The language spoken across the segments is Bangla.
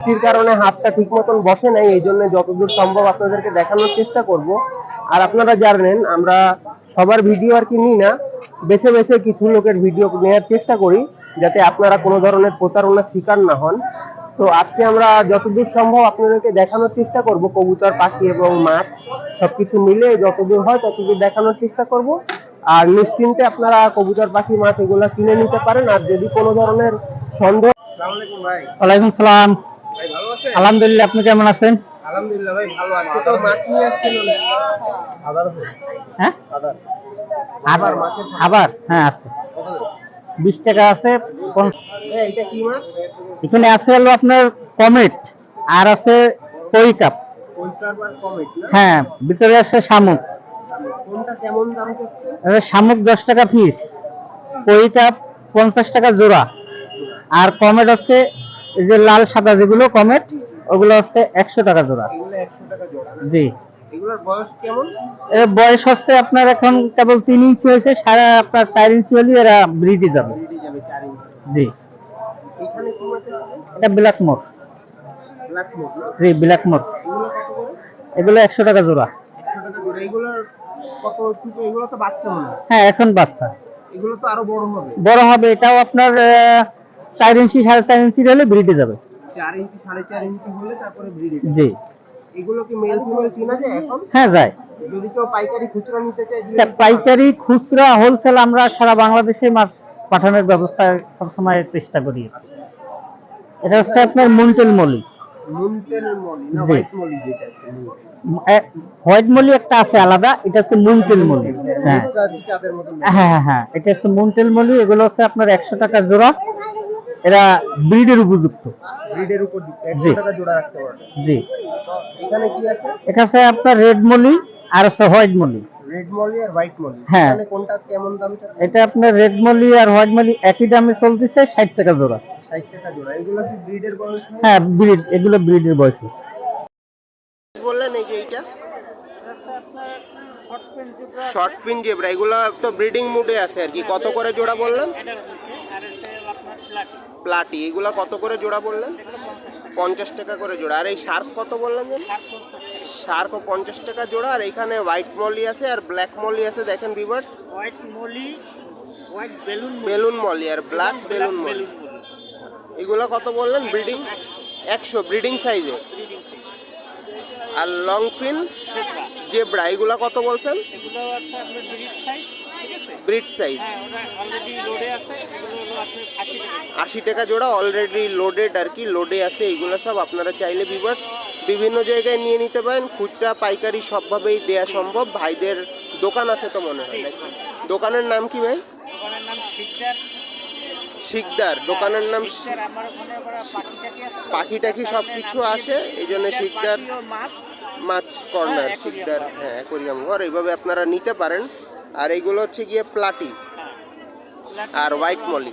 বৃষ্টির কারণে হাতটা ঠিক মতন বসে নাই, এই জন্য যতদূর সম্ভব আপনাদেরকে দেখানোর চেষ্টা করব। আর আপনারা জানেন আমরা সবার ভিডিও আর কি নিই না, বেছে বেছে কিছু লোকের ভিডিও নেওয়ার চেষ্টা করি যাতে আপনারা কোনো ধরনের প্রতারণার শিকার না হন। সো আজকে আমরা যতদূর সম্ভব আপনাদেরকে দেখানোর চেষ্টা করব, কবুতর, পাখি এবং মাছ সবকিছু মিলে যতদূর হয় ততদূর দেখানোর চেষ্টা করব। আর নিশ্চিন্তে আপনারা কবুতর, পাখি, মাছ এগুলো কিনে নিতে পারেন। আর যদি কোনো ধরনের সন্দেহ। আসসালামু আলাইকুম ভাই। ওয়ালাইকুম সালাম। ভাই ভালো আছেন? আলহামদুলিল্লাহ, আপনি কেমন আছেন? আলহামদুলিল্লাহ ভাই ভালো আছি। তো মাছ নিয়ে আসছিলেন? আদার আছে? হ্যাঁ, আদার আবার মাছের আবার হ্যাঁ আছে, 20 টাকা আছে। এটা কি মাছ? এখানে আছে হলো আপনার কমেট, আর আছে কই কাপ। কইকার বা কমেট না? হ্যাঁ, ভিতরে আছে শামুক। কোনটা কেমন দাম চাচ্ছেন? শামুক 10 টাকা পিস, কই কাপ 50 টাকা জোড়া, আর কমেট আছে এই যে লাল সাদা যেগুলো কমেট, ওগুলো হচ্ছে 100 টাকা জোড়া। এগুলো 100 টাকা জোড়া না? জি। এগুলোর বয়স কেমন? এর বয়স হচ্ছে আপনার এখন কেবল 3 ইঞ্চি হয়েছে, সারা আপনার 4 ইঞ্চি হলে এরা ব্রিডে যাবে। ব্রিডে যাবে 4 ইঞ্চি। জি। এখানে কি মাছ আছে? এটা ব্ল্যাক মোর। ব্ল্যাক মোর না? জি, ব্ল্যাক মোর। এগুলো কত করে? এগুলো 100 টাকা জোড়া। 100 টাকা জোড়া। এগুলোর কত টুকু? এগুলো তো বাচ্চা মনে হয়। হ্যাঁ, এখন বাচ্চা। এগুলো তো আরো বড় হবে। বড় হবে, এটাও আপনার 4 ইঞ্চি 4.5 ইঞ্চি হলে ব্রিডে যাবে। 4 ইঞ্চি 4.5 ইঞ্চি হলে তারপরে ব্রিডে যাবে। জি। এগুলো কি মেল ফিমেল চিনা যায় এখন? হ্যাঁ, যায়। যদি কেউ পাইকারি খুচরা নিতে চায় দিয়ে আচ্ছা, দিতে পাইকারি, খুচরা, হোলসেল আমরা সারা বাংলাদেশে মাছ পাঠানোর ব্যবস্থা সবসময় চেষ্টা করি। এটা হচ্ছে আপনার মুন্টেল মলি। মুন্টেল মলি না জি। হোয়াইট মলি যেটা আছে? হোয়াইট মলি একটা আছে আলাদা, এটা হচ্ছে মুন্টেল মলি। হ্যাঁ এটা কি চাঁদের মতন? হ্যাঁ হ্যাঁ, এটা হচ্ছে মুন্টেল মলি। এগুলো হচ্ছে আপনার 100 টাকা জোড়া। এরা ব্রিডের উপযুক্ত। ব্রিডের উপর 100 জি। টাকা জোড়া রাখতে পারবে। জি। এখানে কি আছে? এটা আছে আপনার রেড মলি আর আছে হোয়াইট মলি। রেড মলি আর হোয়াইট মলি। হ্যাঁ। এখানে কোনটা কেমন দাম চাচ্ছেন? এটা আপনার রেড মলি আর হোয়াইট মলি একই দামে চলতেছে, 60 টাকা জোড়া। 60 টাকা জোড়া। এগুলো কি ব্রিডের বয়স হয়? হ্যাঁ, ব্রিড, এগুলো ব্রিডের বয়স আছে। বললেন এই যে এইটা শর্ট ফিন জেব্রা, এগুলো তো ব্রিডিং মুডে আছে আর কি। কত করে জোড়া বললেন? প্লাটি, এগুলো কত করে জোড়া বললেন? 50 টাকা করে জোড়া। আর এই শার্ক কত বললেন? শার্কও 50 টাকা জোড়া। আর এখানে হোয়াইট মলি আছে আর ব্ল্যাক মলি আছে, দেখেন viewers. White molly, white balloon molly আর ব্ল্যাক বেলুন মলি। এগুলো কত বললেন? ব্রিডিং 100 ব্রিডিং সাইজে। আর লং ফিন জেব্রা, এগুলো কত বলছেন? এগুলো আছে আপনার ব্রিড সাইজ, ঠিক আছে? ব্রিড সাইজ হ্যাঁ, ওটা অলরেডি লোডে আছে। এগুলো হলো আপনার 80 টাকা। 80 টাকা জোড়া, অলরেডি লোডেড আর কি, লোডে আছে। এগুলো সব আপনারা চাইলে ভিউয়ার্স বিভিন্ন জায়গায় নিয়ে নিতে পারেন। খুচরা পাইকারি সবভাবেই দেয়া সম্ভব। ভাইদের দোকান আছে তো মনে হয় নাকি? দোকানের নাম কি ভাই? দোকানের নাম শিকদার। শিকদার দোকানের নাম। শিকদার, আমার ওখানে আবার পাখি-টাকি আছে। পাখি-টাকি সব কিছু আসে, এই জন্য শিকদার পাখি ও মাছ। মাছ কর্নার, শিকদার। হ্যাঁ, অ্যাকোরিয়াম ঘর, এইভাবে আপনারা নিতে পারেন। আর এইগুলো হচ্ছে গিয়ে প্লাটি আর হোয়াইট মলি।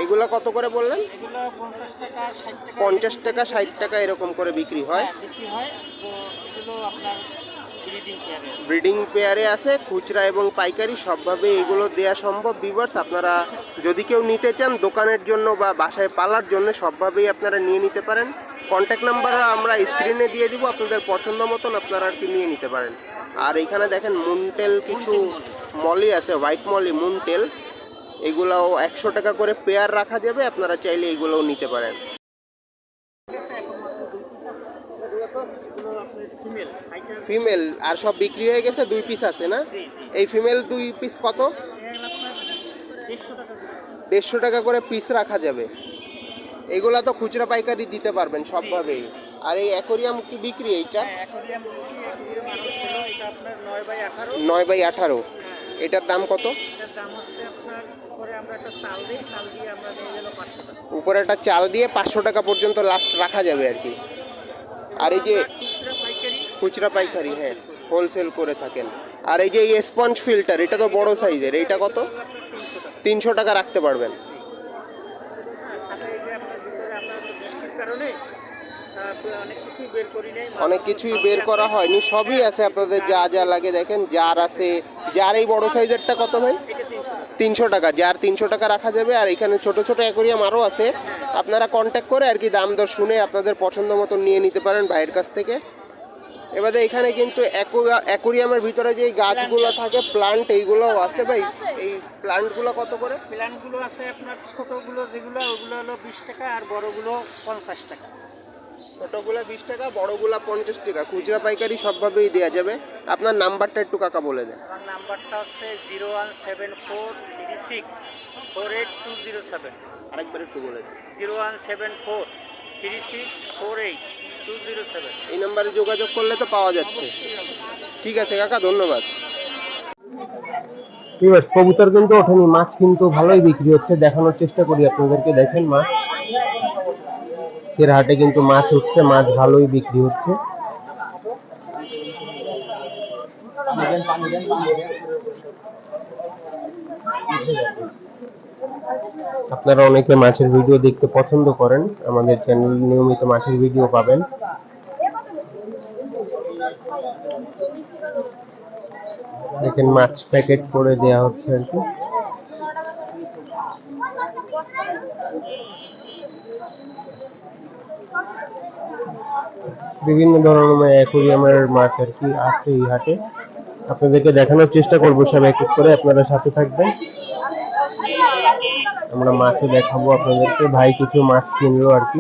এগুলো কত করে বললেন? এগুলো 50 টাকা 60 টাকা 50 টাকা 60 টাকা এরকম করে বিক্রি হয়। বিক্রি হয়। তো এগুলো আপনার ব্রিডিং পেয়ারে আছে। ব্রিডিং পেয়ারে আছে। খুচরা এবং পাইকারি সবভাবে এগুলো দেয়া সম্ভব ভিউয়ার্স। আপনারা যদি কেউ নিতে চান দোকানের জন্য বা বাসায় পালার জন্য, সবভাবেই আপনারা নিয়ে নিতে পারেন। কন্ট্যাক্ট নাম্বার আমরা স্ক্রিনে দিয়ে দিব, আপনাদের পছন্দ মতন আপনারা আর কি নিয়ে নিতে পারেন। আর এখানে দেখেন মুন্টেল কিছু মলি আছে, হোয়াইট মলি, মুন্টেল। এগুলাও 100 টাকা করে পেয়ার রাখা যাবে, আপনারা চাইলে এগুলোও নিতে পারেন। ফিমেল আর সব বিক্রি হয়ে গেছে, 2 পিস আছে না? এই ফিমেল 2 পিস কত? 150 টাকা করে পিস রাখা যাবে। এগুলা তো খুচরা পাইকারি দিতে পারবেন সবভাবেই। আর এই অ্যাকোরিয়াম কি বিক্রি? এইটা 9x18। এটার দাম কত? উপরে একটা চাল দিয়ে 500 টাকা পর্যন্ত লাস্ট রাখা যাবে আর কি। আর এই যে খুচরা পাইকারি, হ্যাঁ, হোলসেল করে থাকেন। আর এই যে এই স্পঞ্জ ফিল্টার, এটা তো বড় সাইজের, এইটা কত? 300 টাকা রাখতে পারবেন। অনেক কিছুই বের করা হয়নি, সবই আছে আপনাদের যা যা লাগে। দেখেন জার আছে। জার এই বড় সাইজেরটা কত ভাই? 300 টাকা, যার 300 টাকা রাখা যাবে। আর এখানে ছোট ছোট অ্যাকোরিয়াম আরও আছে, আপনারা কন্ট্যাক্ট করে আর কি দাম দর শুনে আপনাদের পছন্দ মতো নিয়ে নিতে পারেন ভাইয়ের কাছ থেকে। এবারে এখানে কিন্তু অ্যাকোরিয়ামের ভিতরে যে গাছগুলো থাকে প্লান্ট, এইগুলোও আছে ভাই। এই প্লান্টগুলো কত করে? প্ল্যানগুলো আছে আপনার ছোটগুলো যেগুলো ওগুলো হলো 20 টাকা আর বড়গুলো 50 টাকা। ছোটগুলা 20 টাকা, বড়গুলা 50 টাকা। খুচরা পাইকারি সবভাবেই দেওয়া যাবে। আপনার নাম্বারটা একটু কাকা বলে দেন। আমার নাম্বারটা হচ্ছে 01743648207। আরেকবার একটু বলে দেন। 01743648207। এই নাম্বারে যোগাযোগ করলে তো পাওয়া যাচ্ছে। ঠিক আছে কাকা, ধন্যবাদ। কবুতর কিন্তু ওঠেনি, মাছ কিন্তু ভালোই বিক্রি হচ্ছে। দেখানোর চেষ্টা করি আপনাদেরকে, দেখেন মাছ এর হাটে কিন্তু মাছ উঠছে, মাছ ভালোই বিক্রি হচ্ছে। আপনারা অনেকে মাছের ভিডিও দেখতে পছন্দ করেন, আমাদের চ্যানেল নিয়মিত মাছের ভিডিও পাবেন। দেখেন মাছ প্যাকেট করে দেয়া হচ্ছে আর কি। বিভিন্ন ধরনের অ্যাকোরিয়ামের মাছ আর কি আছে এই হাটে, আপনাদেরকে দেখানোর চেষ্টা করবো সব এক এক করে, আপনারা সাথে থাকবেন। আমরা মাছও দেখাবো আপনাদেরকে। ভাই কিছু মাছ কিনলো আর কি।